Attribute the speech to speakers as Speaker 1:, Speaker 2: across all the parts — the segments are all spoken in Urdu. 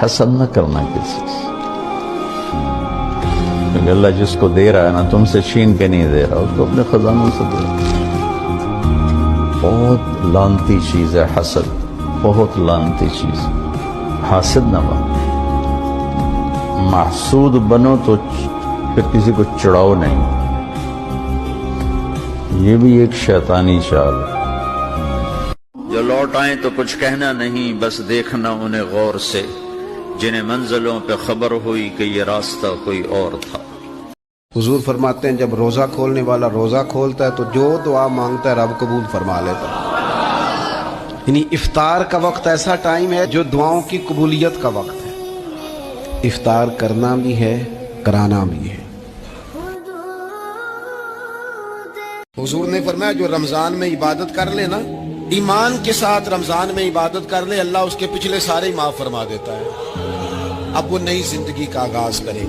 Speaker 1: حسد نہ کرنا کسی سے، کیونکہ اللہ جس کو دے رہا ہے نا تم سے چھین کے نہیں دے رہا، اس کو اپنے خزانوں سے دے رہا۔ بہت لعنتی چیز ہے حسد، بہت لعنتی چیز۔ حاسد نہ بنو، محسود بنو تو پھر کسی کو چڑھاؤ نہیں، یہ بھی ایک شیطانی چال ہے۔ جو لوٹ آئیں تو کچھ کہنا نہیں، بس دیکھنا انہیں غور سے، جنہیں منزلوں پہ خبر ہوئی کہ یہ راستہ کوئی اور تھا۔
Speaker 2: حضور فرماتے ہیں جب روزہ کھولنے والا روزہ کھولتا ہے تو جو دعا مانگتا ہے رب قبول فرما لیتا ہے۔ یعنی افطار کا وقت ایسا ٹائم ہے جو دعاؤں کی قبولیت کا وقت ہے۔ افطار کرنا بھی ہے، کرانا بھی ہے۔ حضور نے فرمایا جو رمضان میں عبادت کر لے نا، ایمان کے ساتھ رمضان میں عبادت کر لے، اللہ اس کے پچھلے سارے معاف فرما دیتا ہے۔ اب وہ نئی زندگی کا آغاز کرے۔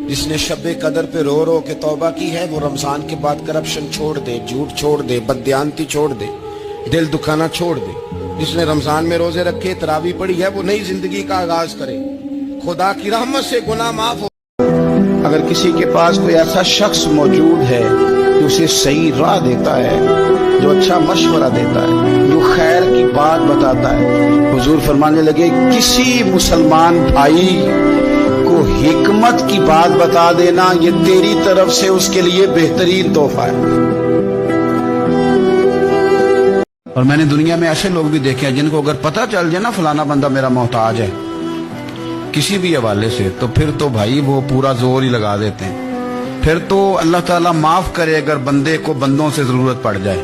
Speaker 2: جس نے شب قدر پہ رو رو کے توبہ کی ہے وہ رمضان کے بعد کرپشن چھوڑ دے، جھوٹ چھوڑ دے، بددیانتی چھوڑ دے، دل دکھانا چھوڑ دے۔ جس نے رمضان میں روزے رکھے، تراویح پڑھی ہے، وہ نئی زندگی کا آغاز کرے، خدا کی رحمت سے گناہ معاف ہو۔ اگر کسی کے پاس کوئی ایسا شخص موجود ہے جو اسے صحیح راہ دیتا ہے، جو اچھا مشورہ دیتا ہے، جو خیر کی بات بتاتا ہے، حضور فرمانے لگے کسی مسلمان بھائی کو حکمت کی بات بتا دینا یہ تیری طرف سے اس کے لیے بہترین تحفہ ہے۔ اور میں نے دنیا میں ایسے لوگ بھی دیکھے ہیں جن کو اگر پتہ چل جائے نا فلانا بندہ میرا محتاج ہے کسی بھی حوالے سے، تو پھر تو بھائی وہ پورا زور ہی لگا دیتے ہیں۔ پھر تو اللہ تعالیٰ معاف کرے اگر بندے کو بندوں سے ضرورت پڑ جائے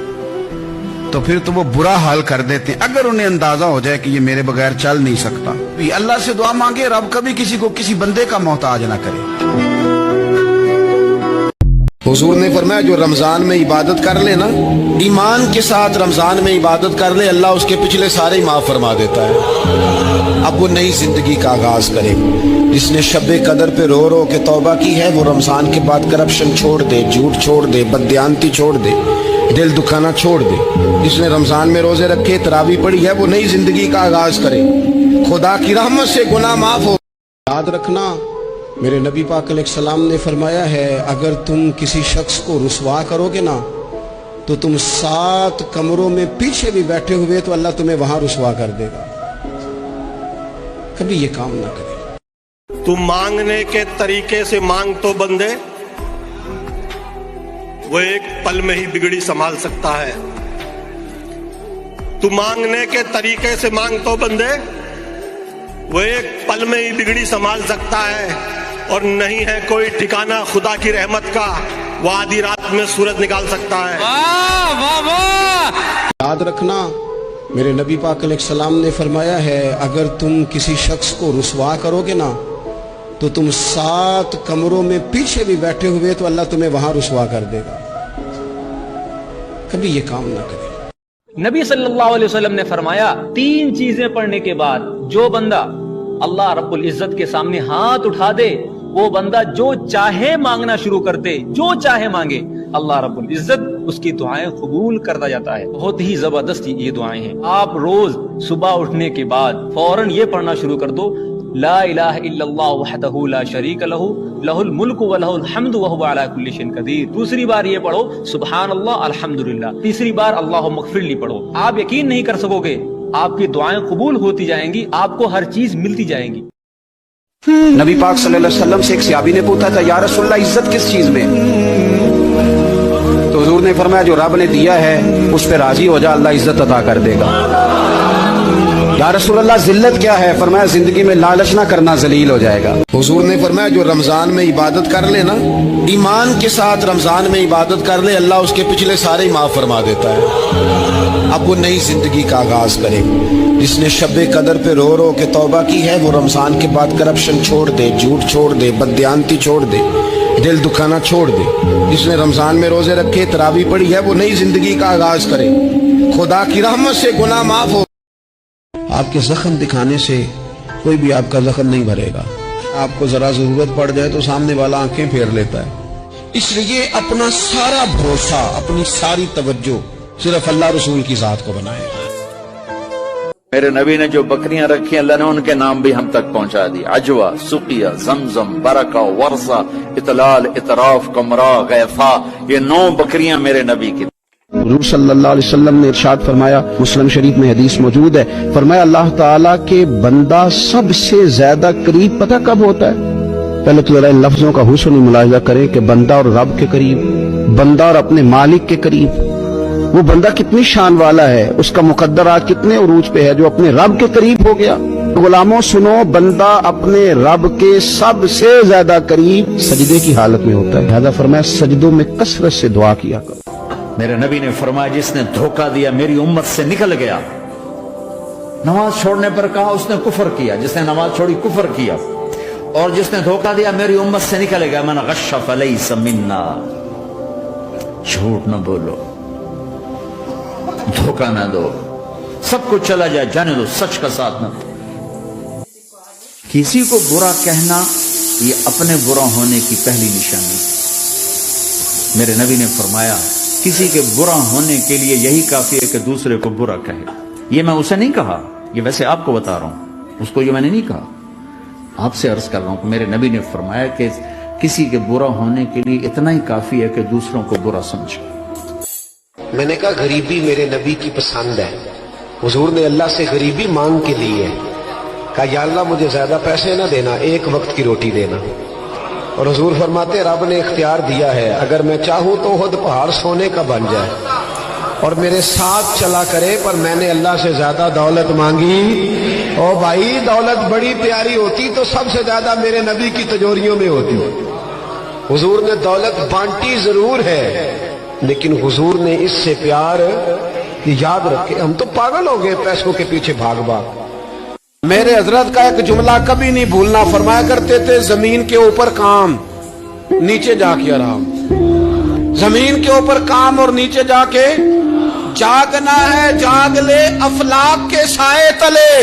Speaker 2: تو پھر تو وہ برا حال کر دیتے ہیں اگر انہیں اندازہ ہو جائے کہ یہ میرے بغیر چل نہیں سکتا۔ اللہ سے دعا مانگے رب کبھی کسی کو کسی بندے کا محتاج نہ کرے۔ حضور نے فرمایا جو رمضان میں عبادت کر لے نا، ایمان کے ساتھ رمضان میں عبادت کر لے، اللہ اس کے پچھلے سارے معاف فرما دیتا ہے۔ اب وہ نئی زندگی کا آغاز کرے۔ جس نے شب قدر پہ رو رو کے توبہ کی ہے وہ رمضان کے بعد کرپشن چھوڑ دے، جھوٹ چھوڑ دے، بددیانتی چھوڑ دے، دل دکھانا چھوڑ دے۔ جس نے رمضان میں روزے رکھے، تراویح پڑھی ہے، وہ نئی زندگی کا آغاز کرے، خدا کی رحمت سے گناہ معاف ہو۔ یاد رکھنا میرے نبی پاک علیہ السلام نے فرمایا ہے اگر تم کسی شخص کو رسوا کرو گے نا تو تم 7 کمروں میں پیچھے بھی بیٹھے ہوئے تو اللہ تمہیں وہاں رسوا کر دے گا۔ کبھی یہ کام نہ کرے۔
Speaker 3: تو مانگنے کے طریقے سے مانگ تو بندے، وہ ایک پل میں ہی بگڑی سنبھال سکتا ہے۔ تو مانگنے کے طریقے سے مانگ تو بندے، وہ ایک پل میں ہی بگڑی سنبھال سکتا ہے، اور نہیں ہے کوئی ٹھکانہ خدا کی رحمت کا، وہ آدھی رات میں سورج نکال سکتا ہے۔
Speaker 2: یاد رکھنا میرے نبی پاک علیہ السلام نے فرمایا ہے اگر تم کسی شخص کو رسوا کرو گے نا تو تم 7 کمروں میں پیچھے بھی بیٹھے ہوئے تو اللہ تمہیں وہاں رسوا کر دے گا۔ کبھی یہ کام نہ کرے۔
Speaker 4: نبی صلی اللہ علیہ وسلم نے فرمایا 3 چیزیں پڑھنے کے بعد جو بندہ اللہ رب العزت کے سامنے ہاتھ اٹھا دے، وہ بندہ جو چاہے مانگنا شروع کر دے، جو چاہے مانگے، اللہ رب العزت اس کی دعائیں قبول کرتا جاتا ہے۔ بہت ہی زبردست یہ دعائیں ہیں۔ آپ روز صبح اٹھنے کے بعد فوراً یہ پڑھنا شروع کر دو، لا الہ الا اللہ وحدہ لا شریک لہ لہ الملک و لہ الحمد وہو علی کل شیء قدیر۔ دوسری بار یہ پڑھو سبحان اللہ الحمدللہ۔ تیسری بار اللہم اغفر لی پڑھو۔ آپ یقین نہیں کر سکو گے، آپ کی دعائیں قبول ہوتی جائیں گی، آپ کو ہر چیز ملتی جائیں گی۔
Speaker 2: نبی پاک صلی اللہ علیہ وسلم سے ایک صحابی نے پوچھا تھا یا رسول اللہ عزت کس چیز میں؟ تو حضور نے فرمایا جو رب نے دیا ہے اس پہ راضی ہو جا، اللہ عزت عطا کر دے گا۔ یا رسول اللہ ذلت کیا ہے؟ فرمایا زندگی میں لالچ نہ کرنا، ذلیل ہو جائے گا۔ حضور نے فرمایا جو رمضان میں عبادت کر لے نا، ایمان کے ساتھ رمضان میں عبادت کر لے، اللہ اس کے پچھلے سارے معاف فرما دیتا ہے۔ اب وہ نئی زندگی کا آغاز کرے۔ جس نے شب قدر پہ رو رو کے توبہ کی ہے وہ رمضان کے بعد کرپشن چھوڑ دے، جھوٹ چھوڑ دے، بددیانتی چھوڑ دے، دل دکھانا چھوڑ دے۔ جس نے رمضان میں روزے رکھے، تراویح پڑھی ہے، وہ نئی زندگی کا آغاز کرے، خدا کی رحمت سے گناہ معاف ہو۔ آپ کے زخم دکھانے سے کوئی بھی آپ کا زخم نہیں بھرے گا۔ آپ کو ذرا ضرورت پڑ جائے تو سامنے والا آنکھیں پھیر لیتا ہے۔ اس لیے اپنا سارا بھروسہ، اپنی ساری توجہ صرف اللہ رسول کی ذات کو بنائے۔
Speaker 1: میرے نبی نے جو بکریاں رکھی اللہ نے ان کے نام بھی ہم تک پہنچا دی. عجوہ، سقیہ، زمزم، برکہ، ورثہ، اطلال، اطراف، کمرا، غیفہ، یہ 9 بکریاں میرے نبی کی.
Speaker 2: حضور صلی اللہ علیہ وسلم نے ارشاد فرمایا، مسلم شریف میں حدیث موجود ہے، فرمایا اللہ تعالیٰ کے بندہ سب سے زیادہ قریب پتہ کب ہوتا ہے؟ پہلے تو ذرا ان لفظوں کا حسن ملاحظہ کریں کہ بندہ اور رب کے قریب، بندہ اور اپنے مالک کے قریب. وہ بندہ کتنی شان والا ہے، اس کا مقدر آج کتنے عروج پہ ہے جو اپنے رب کے قریب ہو گیا. غلاموں سنو، بندہ اپنے رب کے سب سے زیادہ قریب سجدے کی حالت میں ہوتا ہے. لہذا فرمایا سجدوں میں کثرت سے دعا کیا کرو.
Speaker 1: میرے نبی نے فرمایا جس نے دھوکہ دیا میری امت سے نکل گیا. نماز چھوڑنے پر کہا اس نے کفر کیا، جس نے نماز چھوڑی کفر کیا. اور جس نے دھوکہ دیا میری امت سے نکل گیا. من غش فلیس منا. جھوٹ نہ بولو، دھوکہ نہ دو، سب کچھ چلا جائے جانے دو، سچ کا ساتھ نہ دو. کسی کو برا کہنا یہ اپنے برا ہونے کی پہلی نشانی. میرے نبی نے فرمایا کسی کے برا ہونے کے لیے یہی کافی ہے کہ دوسرے کو برا کہے. یہ میں اسے نہیں کہا، یہ ویسے آپ کو بتا رہا ہوں، اس کو یہ میں نے نہیں کہا، آپ سے عرض کر رہا ہوں کہ میرے نبی نے فرمایا کہ کسی کے برا ہونے کے لیے اتنا ہی کافی ہے کہ دوسروں کو برا سمجھے.
Speaker 5: میں نے کہا غریبی میرے نبی کی پسند ہے. حضور نے اللہ سے غریبی مانگ کے لی ہے. کہا یا اللہ مجھے زیادہ پیسے نہ دینا، 1 وقت کی روٹی دینا. اور حضور فرماتے رب نے اختیار دیا ہے، اگر میں چاہوں تو خود پہاڑ سونے کا بن جائے اور میرے ساتھ چلا کرے، پر میں نے اللہ سے زیادہ دولت مانگی. او بھائی دولت بڑی پیاری ہوتی تو سب سے زیادہ میرے نبی کی تجوریوں میں ہوتی. حضور نے دولت بانٹی ضرور ہے، لیکن حضور نے اس سے پیار یاد رکھے. ہم تو پاگل ہو گئے پیسوں کے پیچھے بھاگ بھاگ.
Speaker 2: میرے حضرت کا ایک جملہ کبھی نہیں بھولنا، فرمایا کرتے تھے زمین کے اوپر کام، نیچے جا کے آرام. زمین کے اوپر کام اور نیچے جا کے جاگنا ہے، جاگ لے افلاک کے سائے تلے،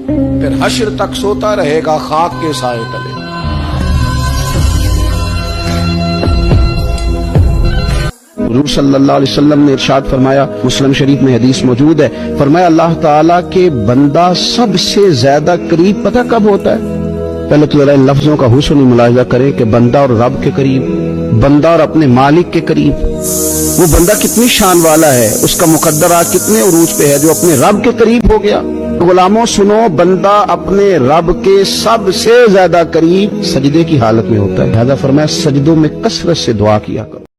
Speaker 2: پھر حشر تک سوتا رہے گا خاک کے سائے تلے. حضور صلی اللہ علیہ وسلم نے ارشاد فرمایا، مسلم شریف میں حدیث موجود ہے، فرمایا اللہ تعالیٰ کے بندہ سب سے زیادہ قریب پتہ کب ہوتا ہے؟ پہلے تو ذرا ان لفظوں کا حسن ملاحظہ کریں کہ بندہ اور رب کے قریب، بندہ اور اپنے مالک کے قریب. وہ بندہ کتنی شان والا ہے، اس کا مقدر آج کتنے عروج پہ ہے جو اپنے رب کے قریب ہو گیا. غلاموں سنو، بندہ اپنے رب کے سب سے زیادہ قریب سجدے کی حالت میں ہوتا ہے. لہذا فرمایا سجدوں میں کثرت سے دعا کیا کرو.